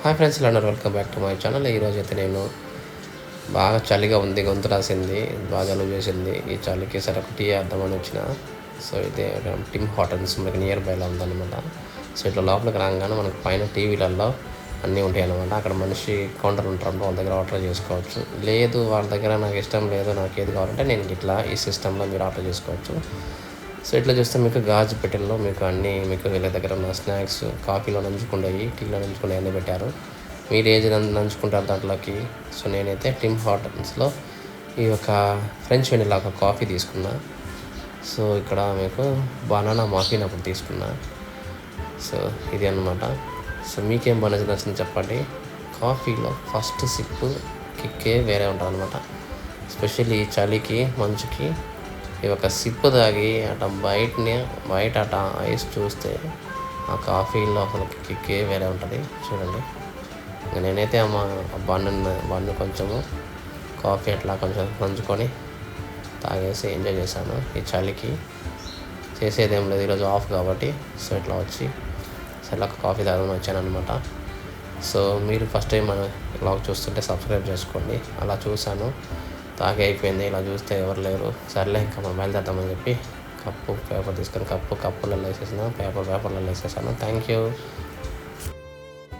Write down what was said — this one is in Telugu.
హాయ్ ఫ్రెండ్స్, ఇలా welcome back to my channel. ఈరోజు అయితే నేను బాగా చలిగా ఉంది, గొంతు రాసింది, బాగా జలుబు చేసింది. ఈ చలికి సరే ఒక టీ వేద్దామని వచ్చిన. సో అయితే టిమ్ హార్టన్స్ మనకి నియర్ బైలో ఉందన్నమాట. సో ఇట్లా లోపలికి రాగానే మనకి పైన టీవీలలో అన్నీ ఉంటాయి అన్నమాట. అక్కడ మనిషి కౌంటర్ ఉంటారు, వాళ్ళ దగ్గర ఆర్డర్ చేసుకోవచ్చు. లేదు వాళ్ళ దగ్గర నాకు ఇష్టం లేదు, నాకు ఏది కావాలంటే నేను ఇట్లా ఈ సిస్టంలో మీరు ఆర్డర్ చేసుకోవచ్చు. సో ఇట్లా చూస్తే మీకు గాజు పెట్టెల్లో మీకు అన్నీ మీకు వీళ్ళ దగ్గర ఉన్న స్నాక్స్, కాఫీలో నంచుకుంటాయి, టీలో నంచుకుంటాయి అన్నీ పెట్టారు. మీరు ఏది నంచుకుంటారు దాంట్లోకి. సో నేనైతే టిమ్ హార్టన్స్లో ఈ యొక్క ఫ్రెంచ్ వెనిలా ఒక కాఫీ తీసుకున్నా. సో ఇక్కడ మీకు బనానా మాఫిన్ అప్పుడు తీసుకున్నా. సో ఇది అన్నమాట. సో మీకేం బాగా నచ్చింది చెప్పండి. కాఫీలో ఫస్ట్ సిప్ కిక్కే వేరే ఉంటుంది అనమాట. ఎస్పెషల్లీ ఈ చలికి మంచుకి ఈ ఒక సిప్ తాగి బయట అట ఐస్ చూస్తే ఆ కాఫీలో అసలు కిక్కే వేరే ఉంటుంది చూడండి. నేనైతే బన్ను కొంచెము కాఫీ అట్లా కొంచెం పంచుకొని తాగేసి ఎంజాయ్ చేశాను. ఈ చలికి చేసేదేం లేదు, ఈరోజు ఆఫ్ కాబట్టి. సో ఇట్లా వచ్చి ఇట్లా కాఫీ తాగమని వచ్చాను అనమాట. సో మీరు ఫస్ట్ టైం మన బ్లాగ్ చూస్తుంటే సబ్స్క్రైబ్ చేసుకోండి. అలా చూశాను, తాగి అయిపోయింది. ఇలా చూస్తే ఎవరు లేరు, సర్లే ఇంకా మనం బయలుదేరుతామని చెప్పి పేపర్ తీసుకొని కప్పులలో వేసేసాను, పేపర్లలో వేసేసాను. Thank you.